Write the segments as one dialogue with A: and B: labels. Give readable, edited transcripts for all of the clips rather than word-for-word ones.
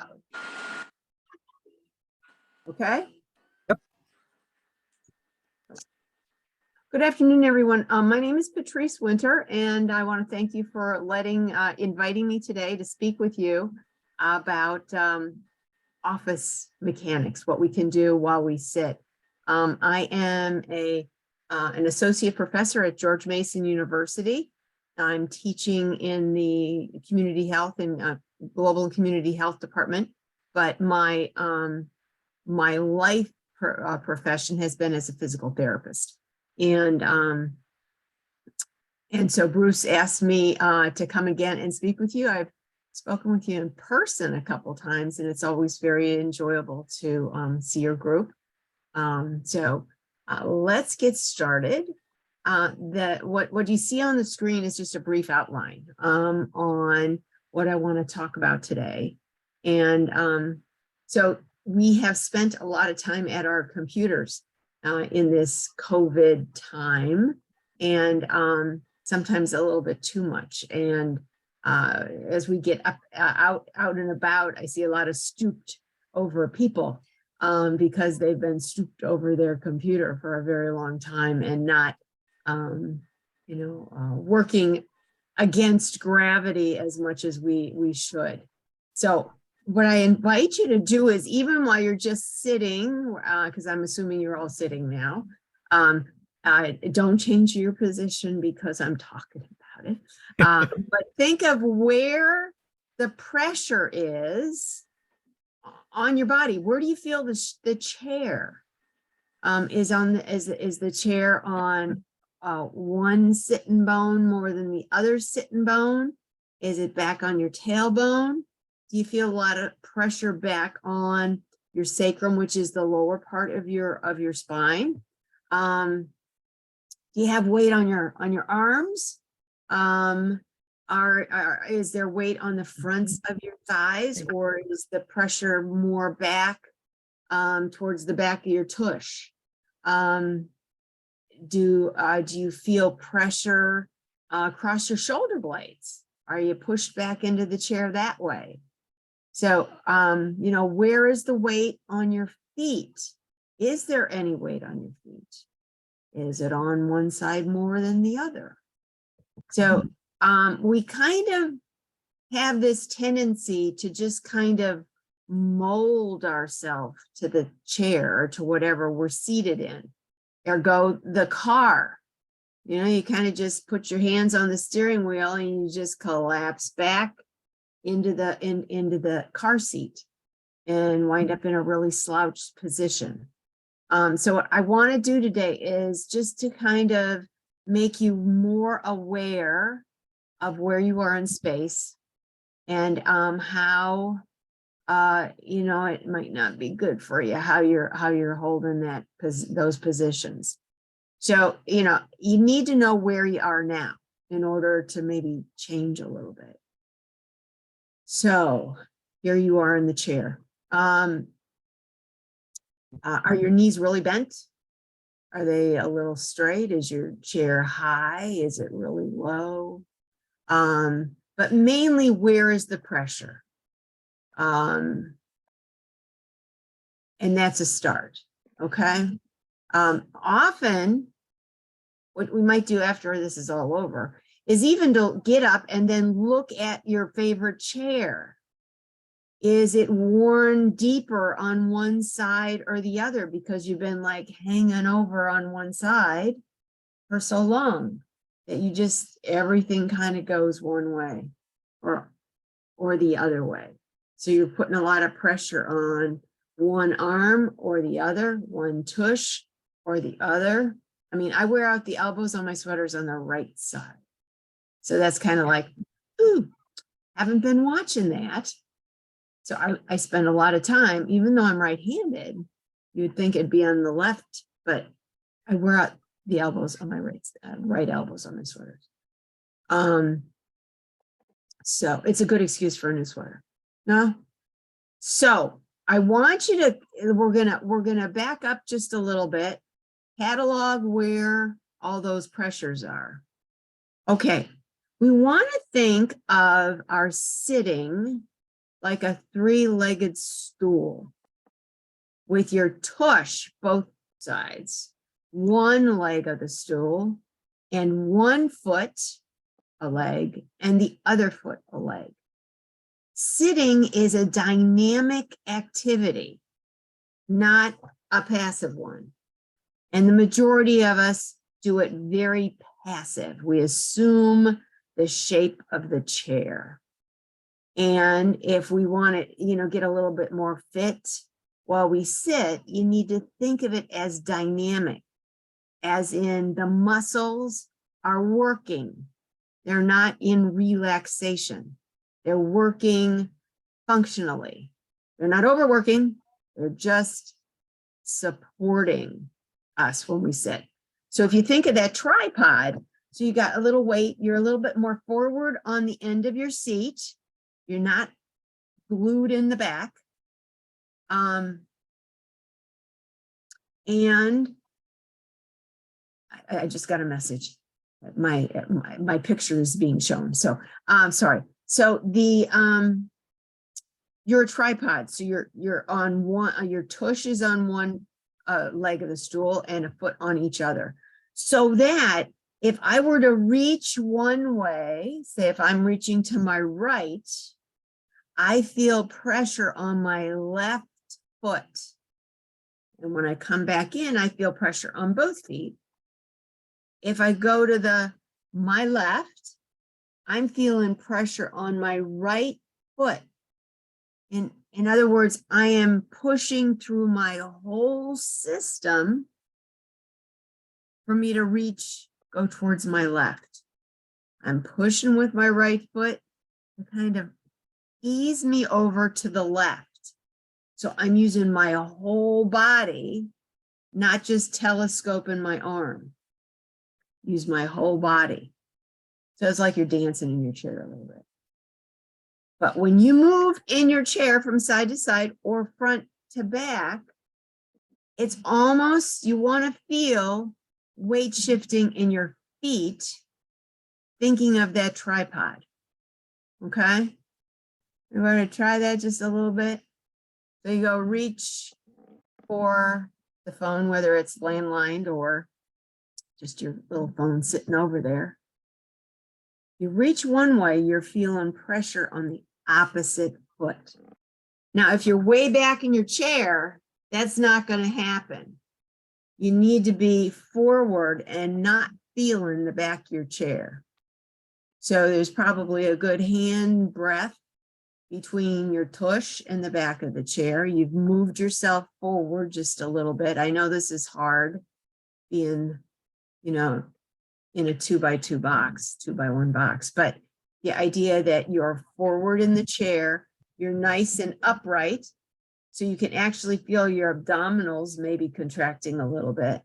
A: loud. Okay.
B: Yep.
A: Good afternoon, everyone. My name is Patrice Winter, and I want to thank you for inviting me today to speak with you about office mechanics, what we can do while we sit. I am an associate professor at George Mason University. I'm teaching in the community health and global and community health department, but my life profession has been as a physical therapist. And so Bruce asked me to come again and speak with you. I've spoken with you in person a couple times, and it's always very enjoyable to see your group. So let's get started. What you see on the screen is just a brief outline on what I want to talk about today. And so we have spent a lot of time at our computers in this COVID time, and sometimes a little bit too much. And as we get out and about, I see a lot of stooped over people because they've been stooped over their computer for a very long time and not working against gravity as much as we should. So what I invite you to do is, even while you're just sitting, because I'm assuming you're all sitting now, don't change your position because I'm talking about it. But think of where the pressure is on your body. Where do you feel the chair is the chair on one sitting bone more than the other sitting bone? Is it back on your tailbone? Do you feel a lot of pressure back on your sacrum, which is the lower part of your spine? Do you have weight on your arms? Is there weight on the fronts of your thighs, or is the pressure more back towards the back of your tush? Do you feel pressure across your shoulder blades? Are you pushed back into the chair that way? So, where is the weight on your feet? Is there any weight on your feet? Is it on one side more than the other? So, we kind of have this tendency to just kind of mold ourselves to the chair or to whatever we're seated in. Or go the car. You kind of just put your hands on the steering wheel and you just collapse back into the car seat and wind up in a really slouched position. So what I want to do today is just to kind of make you more aware of where you are in space and how it might not be good for you how you're holding those positions. So you need to know where you are now in order to maybe change a little bit. So here you are in the chair. Are your knees really bent? Are they a little straight? Is your chair high? Is it really low? But mainly, where is the pressure? And that's a start. Okay. Often what we might do after this is all over is even to get up and then look at your favorite chair. Is it worn deeper on one side or the other because you've been like hanging over on one side for so long that everything kind of goes one way or the other way. So you're putting a lot of pressure on one arm or the other, one tush or the other. I mean, I wear out the elbows on my sweaters on the right side. So that's kind of like, ooh, haven't been watching that. So I spend a lot of time, even though I'm right-handed, you'd think it'd be on the left, but I wear out the elbows on my right elbows on my sweaters. So it's a good excuse for a new sweater. No? So I want you to, we're gonna back up just a little bit, catalog where all those pressures are. Okay, we want to think of our sitting like a three-legged stool with your tush, both sides, one leg of the stool and one foot a leg and the other foot a leg. Sitting is a dynamic activity, not a passive one. And the majority of us do it very passive. We assume the shape of the chair. And if we want to, get a little bit more fit while we sit, you need to think of it as dynamic, as in the muscles are working. They're not in relaxation. They're working functionally. They're not overworking. They're just supporting us when we sit. So if you think of that tripod, so you got a little weight, you're a little bit more forward on the end of your seat. You're not glued in the back. And I just got a message. My picture is being shown. So sorry. So you're a tripod. So you're on one, your tush is on one leg of the stool and a foot on each other. So that if I were to reach one way, say if I'm reaching to my right, I feel pressure on my left foot. And when I come back in, I feel pressure on both feet. If I go to my left, I'm feeling pressure on my right foot. In other words, I am pushing through my whole system for me to go towards my left. I'm pushing with my right foot to kind of ease me over to the left. So I'm using my whole body, not just telescoping my arm. Use my whole body. So it's like you're dancing in your chair a little bit. But when you move in your chair from side to side or front to back, it's almost, you want to feel weight shifting in your feet, thinking of that tripod. Okay? We're going to try that just a little bit. So you go reach for the phone, whether it's landlined or just your little phone sitting over there. You reach one way, you're feeling pressure on the opposite foot. Now, if you're way back in your chair, that's not going to happen. You need to be forward and not feeling the back of your chair. So there's probably a good hand breath between your tush and the back of the chair. You've moved yourself forward just a little bit. I know this is hard being, in a 2x2 box, 2x1 box, but the idea that you're forward in the chair, you're nice and upright, so you can actually feel your abdominals maybe contracting a little bit,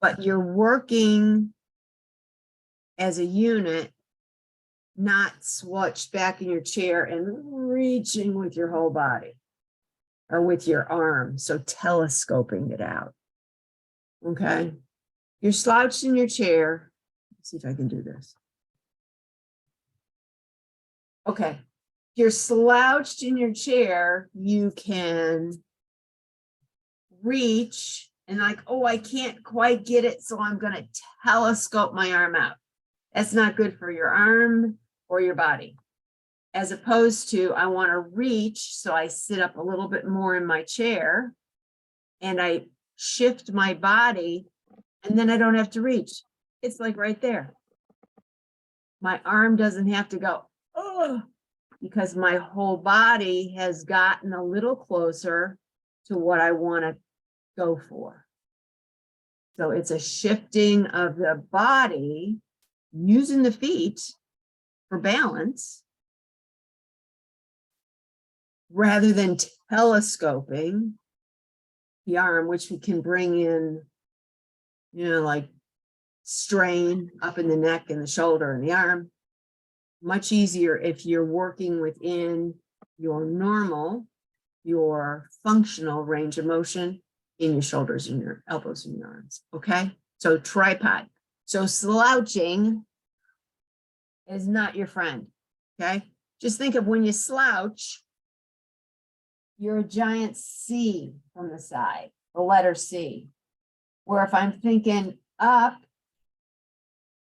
A: but you're working as a unit, not slouched back in your chair and reaching with your whole body or with your arm. So telescoping it out. Okay. You're slouched in your chair. Let's see if I can do this. Okay. You're slouched in your chair. You can reach and like, oh, I can't quite get it. So I'm going to telescope my arm out. That's not good for your arm or your body. As opposed to, I want to reach. So I sit up a little bit more in my chair and I shift my body. And then I don't have to reach. It's like right there. My arm doesn't have to go, oh, because my whole body has gotten a little closer to what I want to go for. So it's a shifting of the body using the feet for balance rather than telescoping the arm, which we can bring in, like strain up in the neck and the shoulder and the arm. Much easier if you're working within your normal, your functional range of motion in your shoulders and your elbows and your arms. Okay. So tripod. So slouching is not your friend. Okay. Just think of when you slouch, you're a giant C from the side, the letter C. Where if I'm thinking up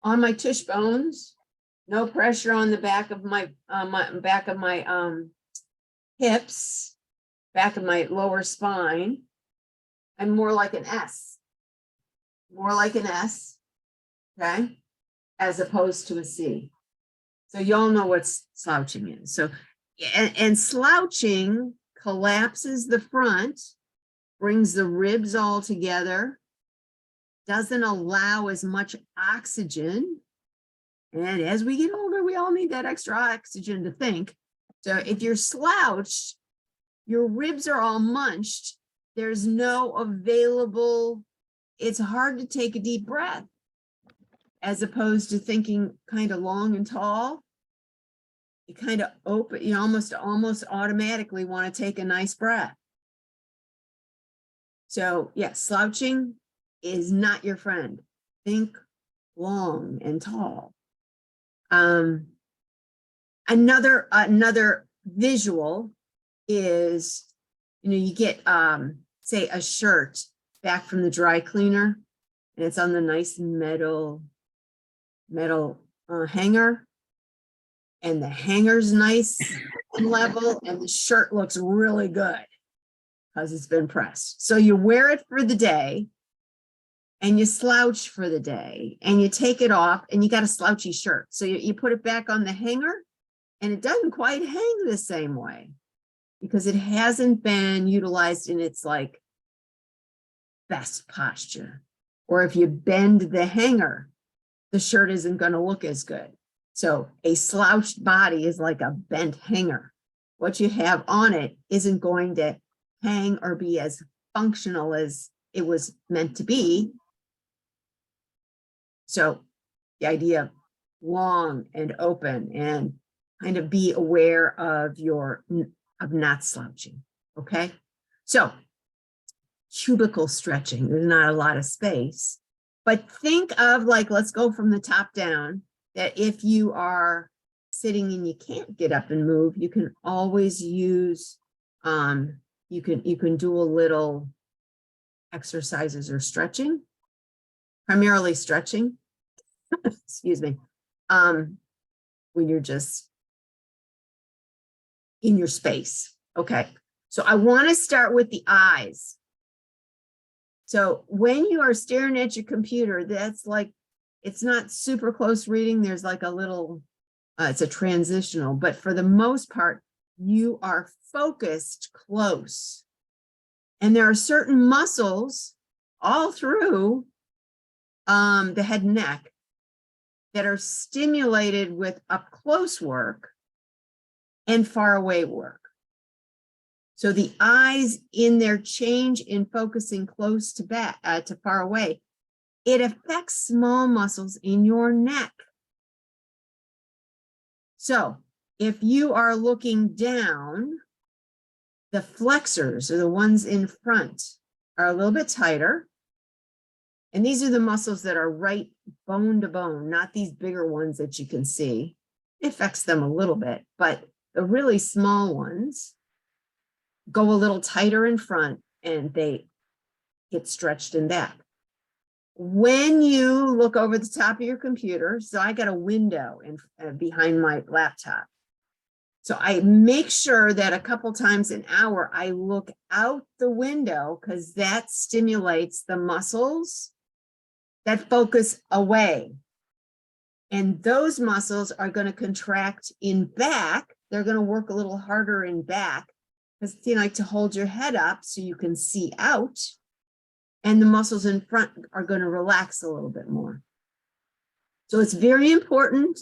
A: on my tush bones, no pressure on the back of my hips, back of my lower spine, I'm more like an S, okay, as opposed to a C. So y'all know what slouching is. So, and slouching collapses the front, brings the ribs all together, doesn't allow as much oxygen. And as we get older, we all need that extra oxygen to think. So if you're slouched, your ribs are all munched. There's no available, it's hard to take a deep breath as opposed to thinking kind of long and tall. You kind of open, you almost automatically want to take a nice breath. So yes, slouching is not your friend. Think long and tall. Another visual is, you get, say, a shirt back from the dry cleaner, and it's on the nice metal hanger, and the hanger's nice and level, and the shirt looks really good because it's been pressed. So you wear it for the day, and you slouch for the day, and you take it off, and you got a slouchy shirt. So you put it back on the hanger, and it doesn't quite hang the same way because it hasn't been utilized in its like best posture. Or if you bend the hanger, the shirt isn't going to look as good. So a slouched body is like a bent hanger. What you have on it isn't going to hang or be as functional as it was meant to be. So the idea of long and open and kind of be aware of not slouching. Okay. So cubicle stretching, there's not a lot of space, but think of like, let's go from the top down, that if you are sitting and you can't get up and move, you can always use, you can do a little exercises or stretching, primarily stretching, excuse me, when you're just in your space. Okay, so I want to start with the eyes. So when you are staring at your computer, that's like, it's not super close reading. There's like a little, it's a transitional, but for the most part, you are focused close. And there are certain muscles all through the head and neck that are stimulated with up close work and far away work. So the eyes, in their change in focusing close to back to far away, it affects small muscles in your neck. So if you are looking down, the flexors, or the ones in front, are a little bit tighter. And these are the muscles that are right bone to bone, not these bigger ones that you can see. It affects them a little bit, but the really small ones go a little tighter in front and they get stretched in back. When you look over the top of your computer, so I got a window behind my laptop. So I make sure that a couple times an hour, I look out the window because that stimulates the muscles that focus away. And those muscles are going to contract in back. They're going to work a little harder in back because you like to hold your head up so you can see out. And the muscles in front are going to relax a little bit more. So it's very important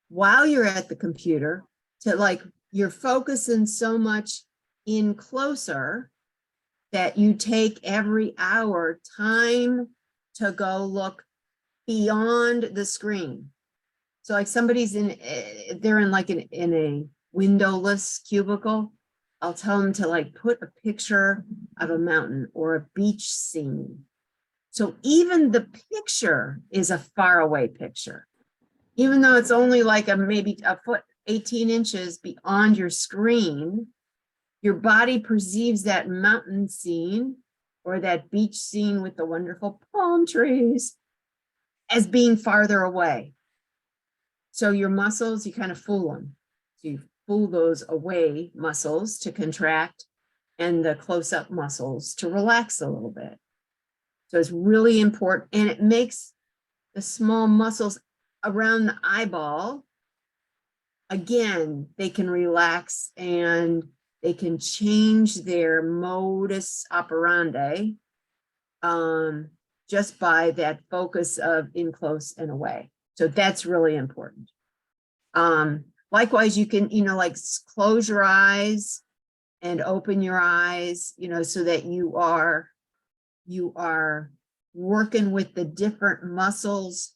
A: while you're at the computer to, like, you're focusing so much in closer that you take every hour time to go look beyond the screen. So like somebody's they're in like in a windowless cubicle, I'll tell them to like put a picture of a mountain or a beach scene. So even the picture is a faraway picture, even though it's only like maybe a foot, 18 inches beyond your screen. Your body perceives that mountain scene or that beach scene with the wonderful palm trees as being farther away. So your muscles, you kind of fool them. So you fool those away muscles to contract and the close-up muscles to relax a little bit. So it's really important, and it makes the small muscles around the eyeball, again, they can relax and they can change their modus operandi just by that focus of in close and away. So that's really important. Likewise, you can, like close your eyes and open your eyes, so that you are working with the different muscles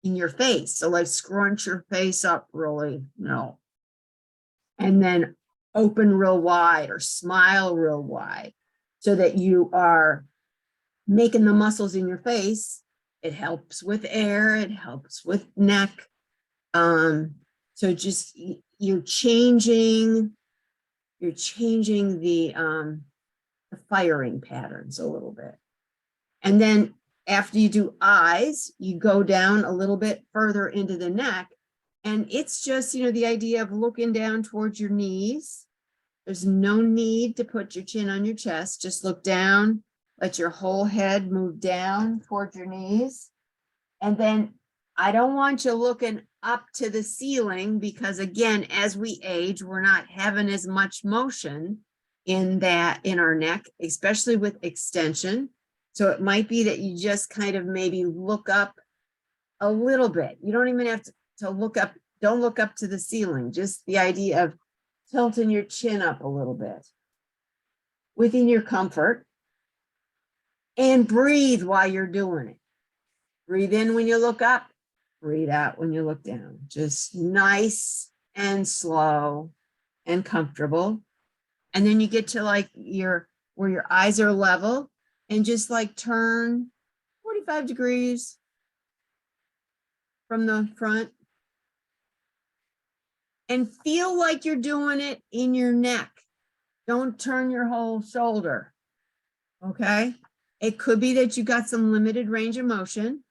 A: in your face. So like scrunch your face up really, and then open real wide or smile real wide so that you are making the muscles in your face. It helps with air, it helps with neck. So just you're changing the firing patterns a little bit. And then after you do eyes, you go down a little bit further into the neck. And it's just, the idea of looking down towards your knees. There's no need to put your chin on your chest. Just look down, let your whole head move down towards your knees. And then I don't want you looking up to the ceiling because, again, as we age, we're not having as much motion in our neck, especially with extension. So it might be that you just kind of maybe look up a little bit. You don't even have to look up. Don't look up to the ceiling. Just the idea of tilting your chin up a little bit within your comfort, and breathe while you're doing it. Breathe in when you look up, breathe out when you look down. Just nice and slow and comfortable. And then you get to like where your eyes are level, and just like turn 45 degrees from the front and feel like you're doing it in your neck. Don't turn your whole shoulder. Okay. It could be that you got some limited range of motion.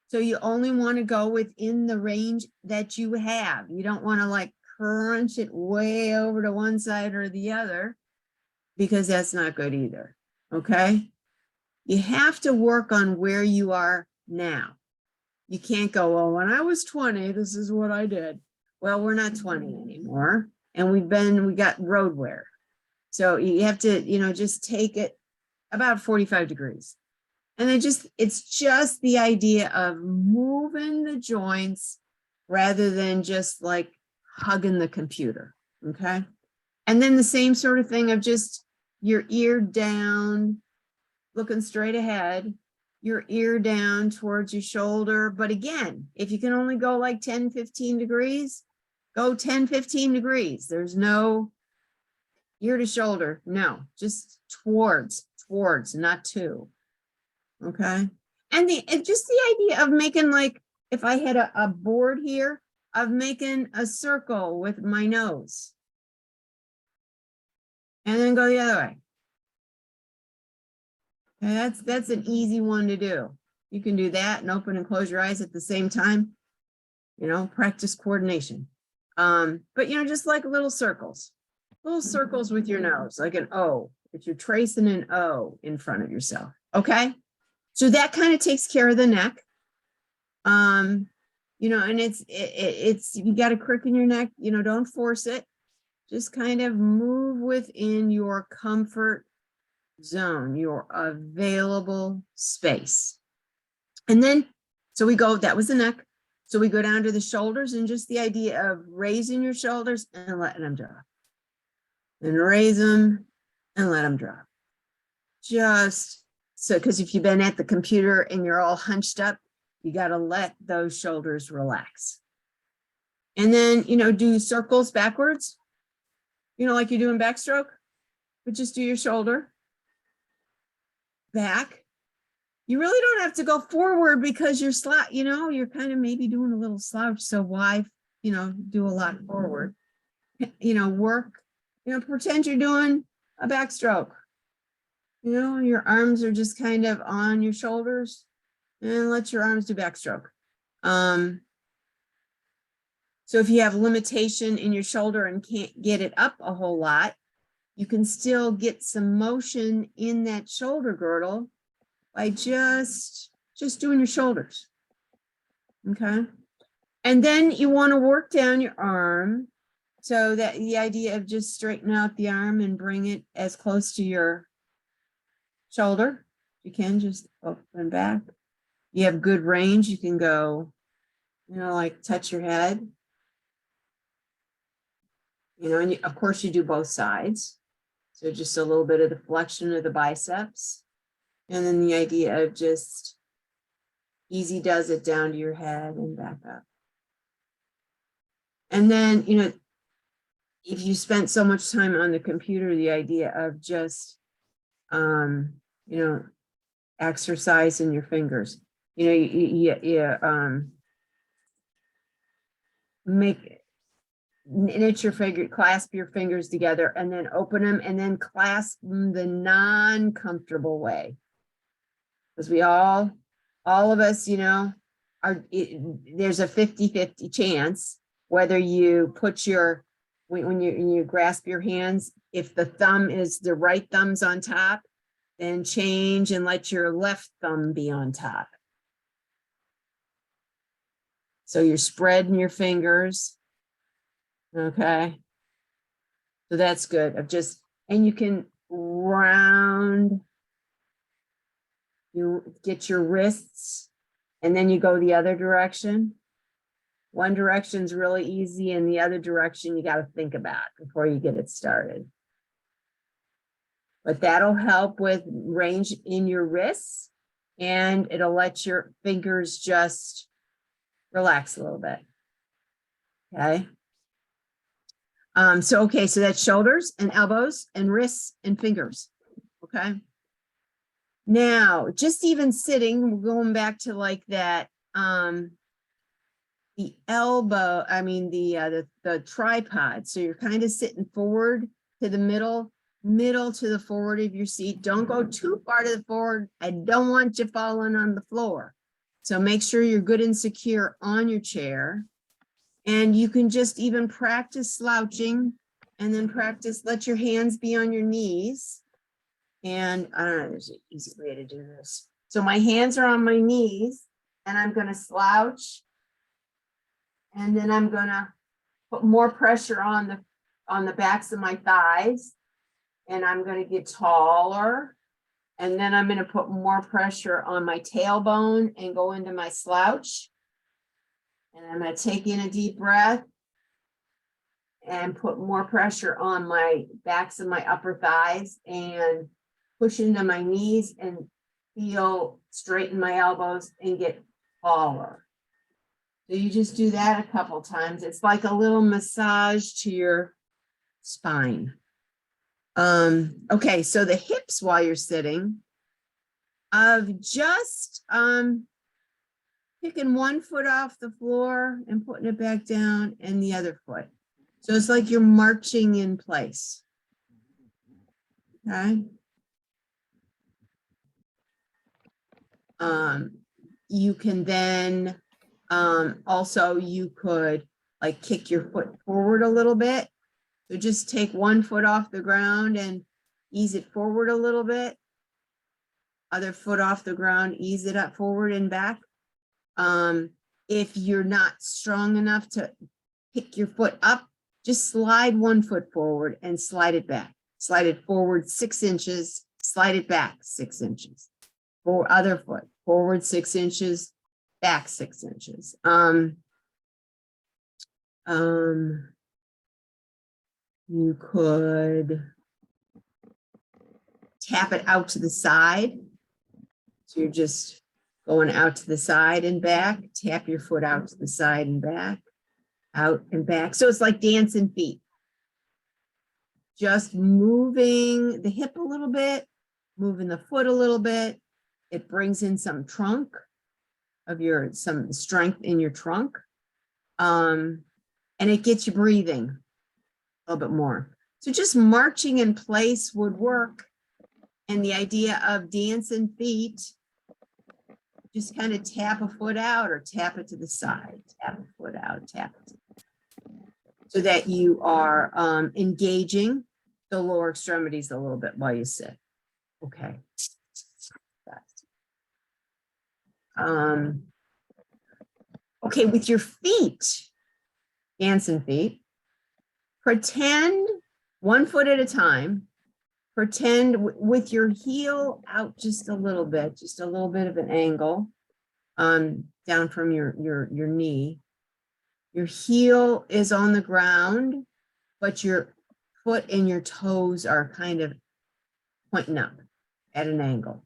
A: So you only want to go within the range that you have. You don't want to like crunch it way over to one side or the other, because that's not good either. Okay. You have to work on where you are now. You can't go, well, when I was 20, this is what I did. Well, we're not 20 anymore. And we got road wear. So you have to, just take it about 45 degrees. And it's just the idea of moving the joints rather than just like hugging the computer. Okay. And then the same sort of thing of just your ear down, looking straight ahead, your ear down towards your shoulder. But again, if you can only go like 10, 15 degrees, go 10, 15 degrees. There's no ear to shoulder. No, just towards, not to. Okay. And just the idea of making, like, if I had a board here, of making a circle with my nose. And then go the other way. Okay, that's an easy one to do. You can do that and open and close your eyes at the same time. Practice coordination. But just like little circles with your nose, like an O, if you're tracing an O in front of yourself. Okay. So that kind of takes care of the neck. And it's you got a crick in your neck, don't force it. Just kind of move within your comfort zone, your available space. And then, that was the neck. So we go down to the shoulders, and just the idea of raising your shoulders and letting them drop. And raise them and let them drop. Just so, because if you've been at the computer and you're all hunched up, you got to let those shoulders relax. And then, do circles backwards, like you do in backstroke, but just do your shoulder back. You really don't have to go forward because you're you're kind of maybe doing a little slouch. So why, do a lot forward, work, pretend you're doing a backstroke. You know, your arms are just kind of on your shoulders, and let your arms do backstroke. So if you have limitation in your shoulder and can't get it up a whole lot, you can still get some motion in that shoulder girdle by just doing your shoulders. Okay. And then you want to work down your arm. So that the idea of just straighten out the arm and bring it as close to your shoulder. You can just up and back. You have good range. You can go, you know, like touch your head. You know, and you, of course you do both sides. So just a little bit of the flexion of the biceps. And then the idea of just easy does it down to your head and back up. And then, you know, if you spent so much time on the computer, the idea of just, you know, exercising your fingers, you know, knit your finger, clasp your fingers together and then open them and then clasp them the non-comfortable way. Because we all of us, you know, there's a 50-50 chance whether you put your, when you grasp your hands, if the thumb is the right thumb's on top, then change and let your left thumb be on top. So you're spreading your fingers. Okay. So that's good. Of just, and you can round, you get your wrists and then you go the other direction. One direction's really easy and the other direction you got to think about before you get it started. But that'll help with range in your wrists and it'll let your fingers just relax a little bit. Okay. So that's shoulders and elbows and wrists and fingers. Okay. Now, just even sitting, we're going back to like that, the elbow, I mean, the tripod. So you're kind of sitting forward to the middle to the forward of your seat. Don't go too far to the forward. I don't want you falling on the floor. So make sure you're good and secure on your chair. And you can just even practice slouching and then practice, let your hands be on your knees. And I don't know, there's an easy way to do this. So my hands are on my knees and I'm going to slouch. And then I'm going to put more pressure on the backs of my thighs. And I'm going to get taller. And then I'm going to put more pressure on my tailbone and go into my slouch. And I'm going to take in a deep breath and put more pressure on my backs of my upper thighs and push into my knees and feel straighten my elbows and get taller. So you just do that a couple times. It's like a little massage to your spine. Okay, so the hips while you're sitting, of just picking one foot off the floor and putting it back down and the other foot. So it's like you're marching in place. Okay. You can then also you could like kick your foot forward a little bit. So just take one foot off the ground and ease it forward a little bit. Other foot off the ground, ease it up forward and back. If you're not strong enough to pick your foot up, just slide one foot forward and slide it back. Slide it forward 6 inches, slide it back 6 inches. For other foot, forward 6 inches, back 6 inches. You could tap it out to the side. So you're just going out to the side and back, tap your foot out to the side and back, out and back. So it's like dancing feet. Just moving the hip a little bit, moving the foot a little bit. It brings in some trunk of some strength in your trunk. And it gets you breathing a little bit more. So just marching in place would work. And the idea of dancing feet, just kind of tap a foot out or tap it to the side, tap a foot out, tap it. So that you are engaging the lower extremities a little bit while you sit. Okay. Okay, with your feet, dancing feet, pretend 1 foot at a time, pretend with your heel out just a little bit of an angle, down from your knee. Your heel is on the ground, but your foot and your toes are kind of pointing up at an angle.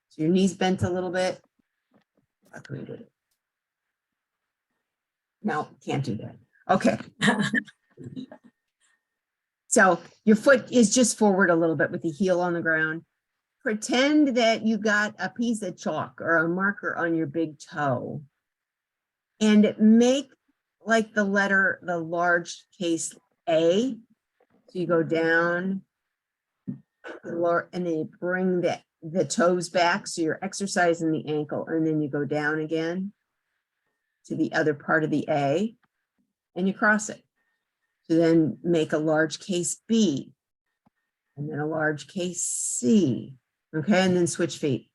A: So your knees bent a little bit. No, can't do that. Okay. So your foot is just forward a little bit with the heel on the ground. Pretend that you got a piece of chalk or a marker on your big toe and make like the large case A. So you go down and then you bring the toes back. So you're exercising the ankle, and then you go down again to the other part of the A and you cross it. So then make a large case B and then a large case C. Okay, and then switch feet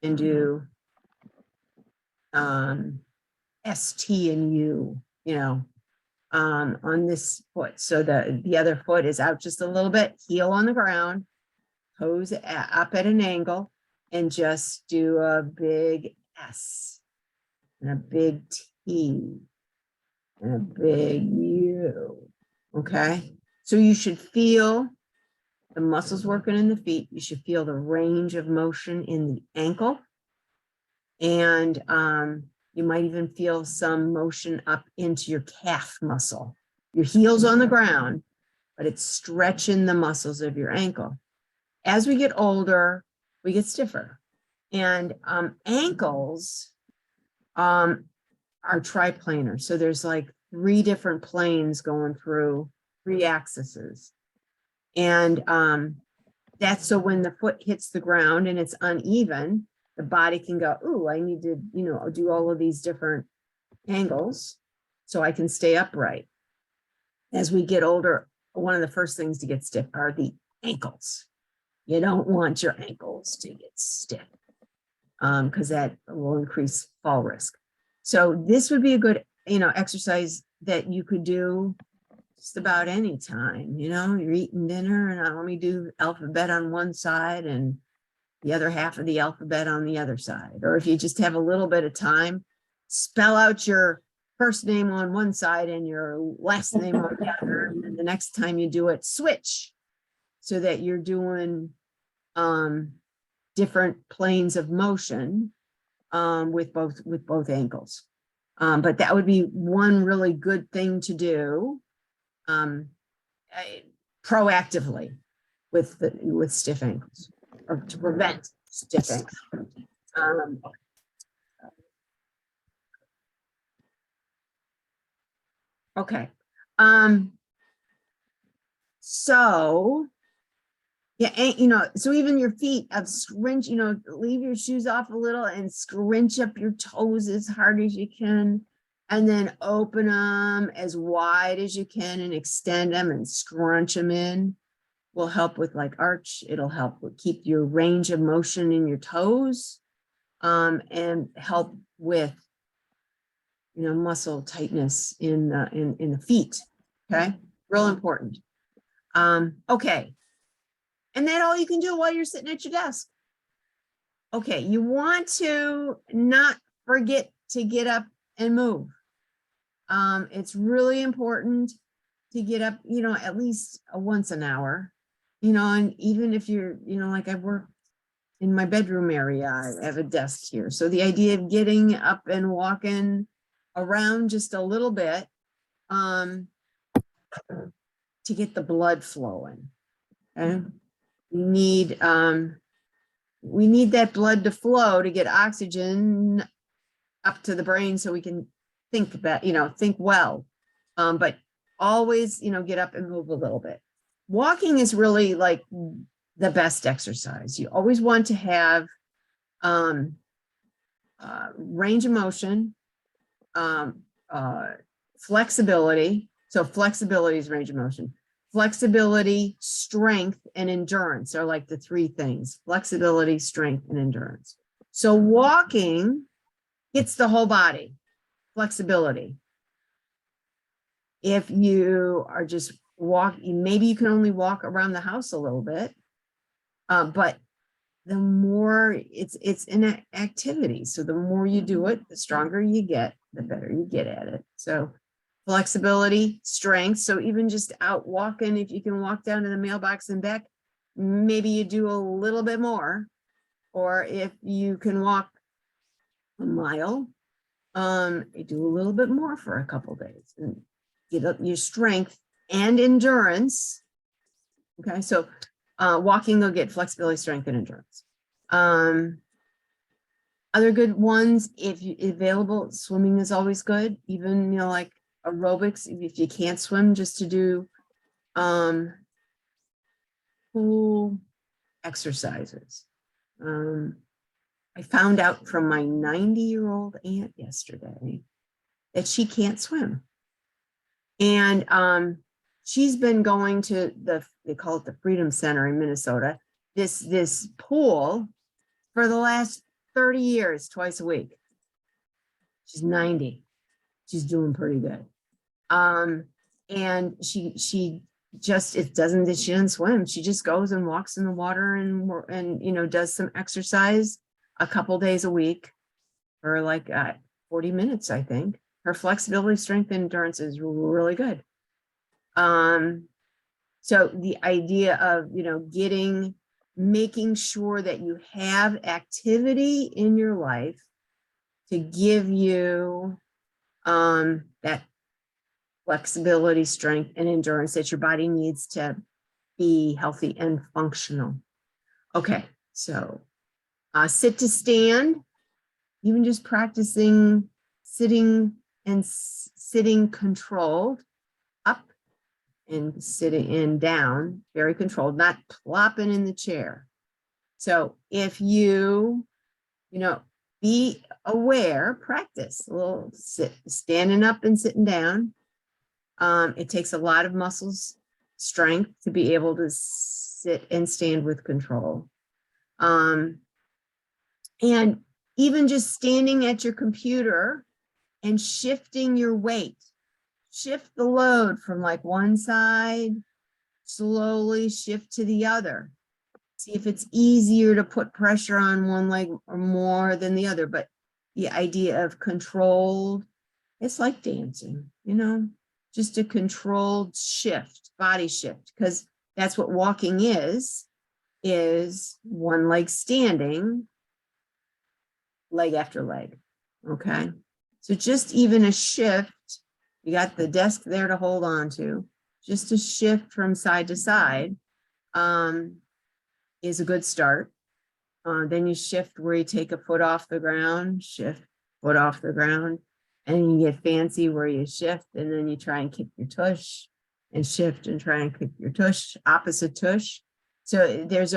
A: and do S, T, and U, on this foot. So the other foot is out just a little bit, heel on the ground, toes up at an angle, and just do a big S and a big T and a big U. Okay, so you should feel the muscles working in the feet. You should feel the range of motion in the ankle. And you might even feel some motion up into your calf muscle. Your heel's on the ground, but it's stretching the muscles of your ankle. As we get older, we get stiffer. And ankles are triplanar. So there's like 3 different planes going through 3 axes. And that's so when the foot hits the ground and it's uneven, the body can go, ooh, I need to, do all of these different angles so I can stay upright. As we get older, one of the first things to get stiff are the ankles. You don't want your ankles to get stiff because that will increase fall risk. So this would be a good, exercise that you could do just about any time. You're eating dinner and let me do alphabet on one side and the other half of the alphabet on the other side. Or if you just have a little bit of time, spell out your first name on one side and your last name on the other. And then the next time you do it, switch so that you're doing different planes of motion with both ankles. But that would be one really good thing to do proactively with stiff ankles, or to prevent stiff ankles. Okay. So yeah, so even your feet of scrunch, leave your shoes off a little and scrunch up your toes as hard as you can, and then open them as wide as you can and extend them and scrunch them in. Will help with like arch. It'll help with keep your range of motion in your toes, and help with muscle tightness in the feet. Okay, real important. Okay. And that all you can do while you're sitting at your desk. Okay, you want to not forget to get up and move. It's really important to get up, at least once an hour, and even if you're, like I work in my bedroom area, I have a desk here. So the idea of getting up and walking around just a little bit, to get the blood flowing. Okay. We need that blood to flow to get oxygen up to the brain so we can think well. But always, get up and move a little bit. walking is really like the best exercise. You always want to have range of motion, flexibility. So flexibility is range of motion. Flexibility, strength, and endurance are like the three things: flexibility, strength, and endurance. So walking hits the whole body. Flexibility. If you are just walking, maybe you can only walk around the house a little bit, but the more it's an activity. So the more you do it, the stronger you get, the better you get at it. So flexibility, strength. So even just out walking, if you can walk down to the mailbox and back, maybe you do a little bit more. Or if you can walk a mile, you do a little bit more for a couple days and get up your strength and endurance. Okay, so walking will get flexibility, strength, and endurance. Other good ones, if you available, swimming is always good. Even, like aerobics, if you can't swim, just to do pool exercises. I found out from my 90-year-old aunt yesterday that she can't swim. And she's been going to they call it the Freedom Center in Minnesota, this pool for the last 30 years, twice a week. She's 90. She's doing pretty good. And she just, she doesn't swim. She just goes and walks in the water and does some exercise a couple days a week for like 40 minutes, I think. Her flexibility, strength, and endurance is really good. So the idea of, making sure that you have activity in your life to give you that flexibility, strength, and endurance that your body needs to be healthy and functional. Okay, so sit to stand, even just practicing sitting and sitting controlled, up and sitting and down, very controlled, not plopping in the chair. So if you, be aware, practice a little standing up and sitting down. It takes a lot of muscles strength to be able to sit and stand with control. And even just standing at your computer and shifting your weight, shift the load from like one side, slowly shift to the other. See if it's easier to put pressure on one leg or more than the other. But the idea of controlled, it's like dancing, just a controlled shift, body shift, because that's what walking is one leg standing, leg after leg. Okay. So just even a shift, you got the desk there to hold on to, just a shift from side to side is a good start. Then you shift where you take a foot off the ground, shift, foot off the ground, and you get fancy where you shift, and then you try and kick your tush and shift and try and kick your tush, opposite tush. So there's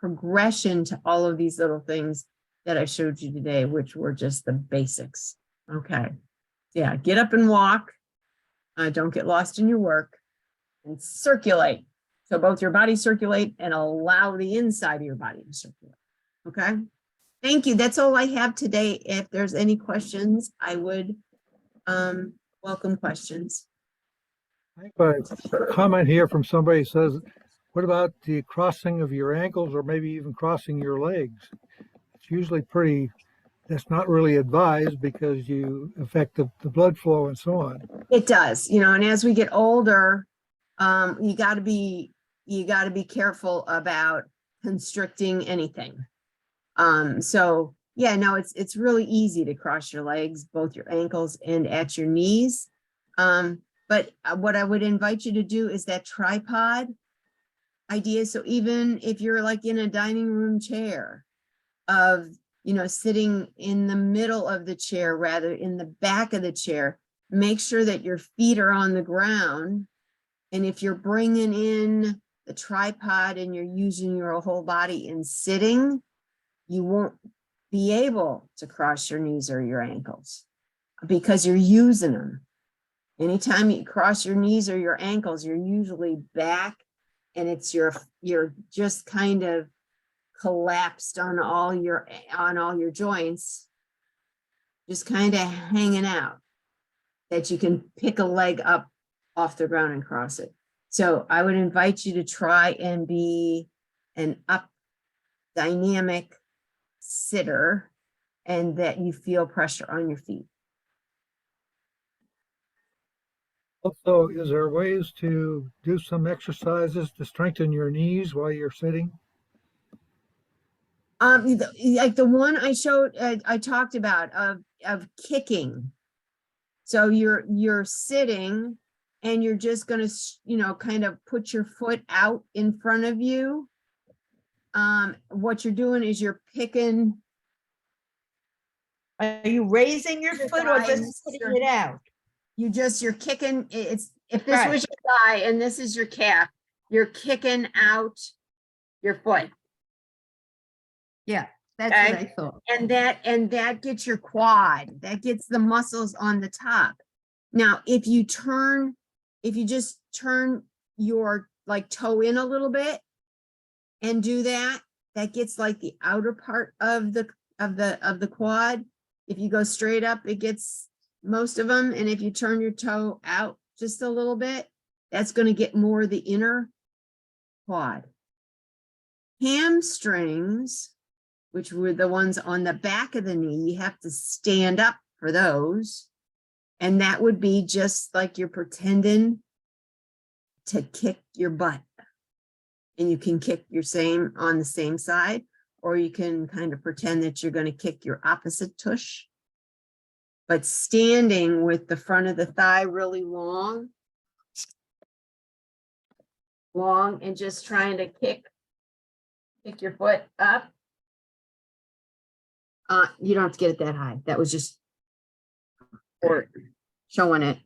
A: progression to all of these little things that I showed you today, which were just the basics. Okay. Yeah, get up and walk. Don't get lost in your work, and circulate. So both your body circulate and allow the inside of your body to circulate. Okay. Thank you. That's all I have today. If there's any questions, I would welcome questions.
B: I have a comment here from somebody who says, what about the crossing of your ankles or maybe even crossing your legs? It's usually that's not really advised because you affect the blood flow and so on.
A: It does, and as we get older, you got to be careful about constricting anything. So yeah, no, it's really easy to cross your legs, both your ankles and at your knees. But what I would invite you to do is that tripod idea. So even if you're like in a dining room chair, of sitting in the middle of the chair rather in the back of the chair, make sure that your feet are on the ground And if you're bringing in the tripod and you're using your whole body in sitting, you won't be able to cross your knees or your ankles because you're using them. Anytime you cross your knees or your ankles, you're usually back and it's you're just kind of collapsed on all your joints, just kind of hanging out, that you can pick a leg up off the ground and cross it. So I would invite you to try and be an up dynamic sitter and that you feel pressure on your feet.
B: Also, is there ways to do some exercises to strengthen your knees while you're sitting?
A: Like the one I showed, I talked about of kicking. So you're sitting and you're just gonna, kind of put your foot out in front of you. What you're doing is you're picking.
C: Are you raising your
A: Your
C: foot or
A: thigh
C: just
A: and
C: putting
A: your-
C: it out?
A: You're kicking. It's if this
C: Right.
A: was your thigh and this is your calf, you're kicking out your foot.
C: Yeah, that's
A: Okay.
C: what I thought.
A: And that gets your quad, that gets the muscles on the top. Now, if you just turn your like toe in a little bit and do that, that gets like the outer part of the quad. If you go straight up, it gets most of them. And if you turn your toe out just a little bit, that's going to get more of the inner quad. Hamstrings, which were the ones on the back of the knee, you have to stand up for those. And that would be just like you're pretending to kick your butt. And you can kick on the same side, or you can kind of pretend that you're going to kick your opposite tush. But standing with the front of the thigh really long, and just trying to kick your foot up. You don't have to get it that high. That was just for showing it.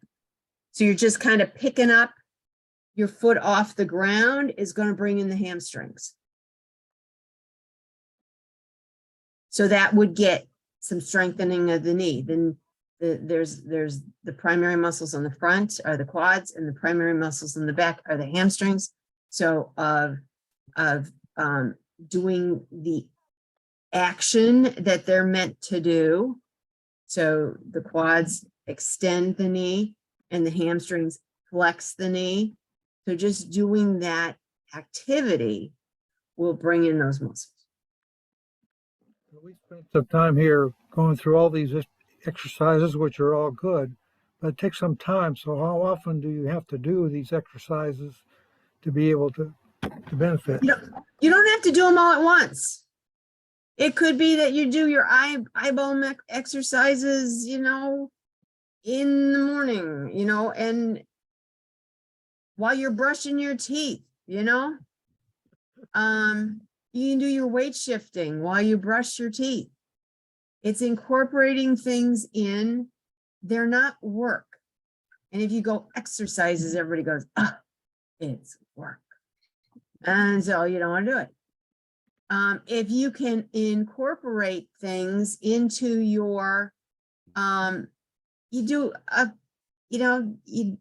A: So you're just kind of picking up your foot off the ground is going to bring in the hamstrings. So that would get some strengthening of the knee. Then there's the primary muscles on the front are the quads, and the primary muscles in the back are the hamstrings. So of doing the action that they're meant to do. So the quads extend the knee and the hamstrings flex the knee. So just doing that activity will bring in those muscles.
B: We spent some time here going through all these exercises, which are all good, but it takes some time. So how often do you have to do these exercises to be able to benefit?
A: You don't have to do them all at once. It could be that you do your eyeball exercises, in the morning, and while you're brushing your teeth, you can do your weight shifting while you brush your teeth. It's incorporating things in. They're not work. And if you go exercises, everybody goes, it's work. And so you don't want to do it. If you can incorporate things into your, you do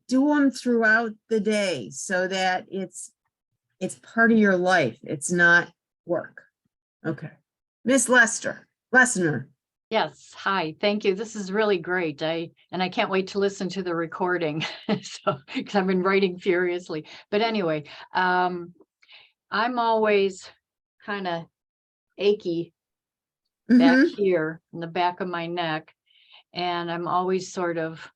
A: them throughout the day so that it's part of your life. It's not work. Okay. Miss Lessner.
D: Yes, hi, thank you. This is really great. I can't wait to listen to the recording. So, because I've been writing furiously. But anyway, I'm always kind of achy back here in the back of my neck, and I'm always sort of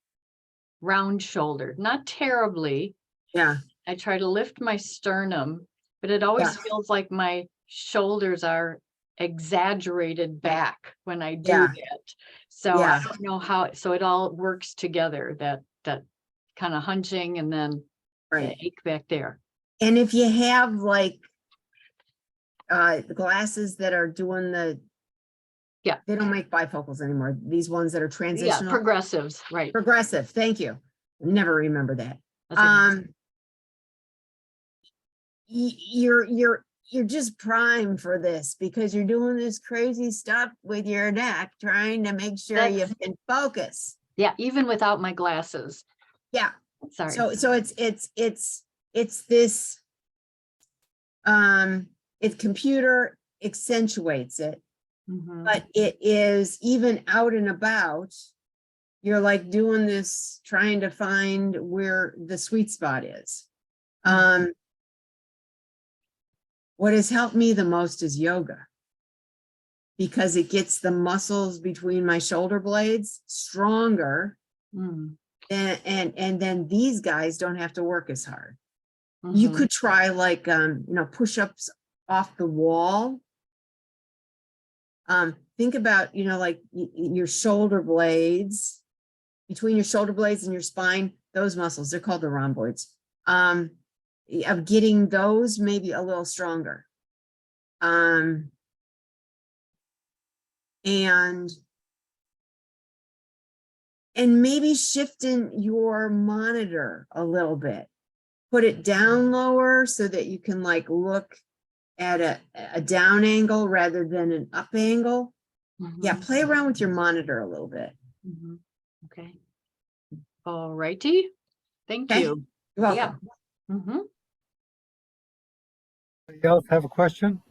D: round shouldered, not terribly.
A: Yeah.
D: I try to lift my sternum, but it always feels like my shoulders are exaggerated back when I do that. So I don't know how, so it all works together, that kind of hunching and then the ache back there.
A: And if you have like the glasses that are doing they don't make bifocals anymore. These ones that are transitional.
D: Yeah, progressives, right.
A: Progressive, thank you. Never remember that.
D: That's
A: you're just primed for this because you're doing this crazy stuff with your neck, trying to make sure you
D: That's-
A: can focus.
D: Yeah, even without my glasses.
A: Yeah.
D: Sorry.
A: So it's this, it's computer accentuates it,
D: Mhm.
A: but it is even out and about. You're like doing this, trying to find where the sweet spot is. What has helped me the most is yoga, because it gets the muscles between my shoulder blades stronger,
D: Mm,
A: and then these guys don't have to work as hard. You
D: mhm.
A: could try like, push-ups off the wall. Think about, like your shoulder blades, between your shoulder blades and your spine, those muscles, they're called the rhomboids. Of getting those maybe a little stronger. And maybe shifting your monitor a little bit. Put it down lower so that you can like look at a down angle rather than an up angle. Yeah,
D: Mhm,
A: play around with your monitor a little bit.
D: mhm. Okay. All righty. Thank
A: Okay.
D: you.
A: You're
D: Yeah.
A: welcome.
D: Mhm.
B: Anybody else have a question?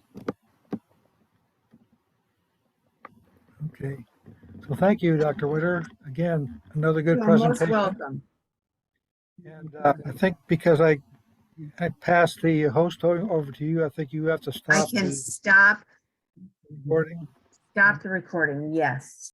B: Okay. So thank you, Dr. Witter. Again, another good
A: You're most
B: presentation.
A: welcome.
B: And I think because I passed the host over to you, I think you have to
A: I
B: stop
A: can
B: the
A: stop
B: recording.
A: the recording. Yes.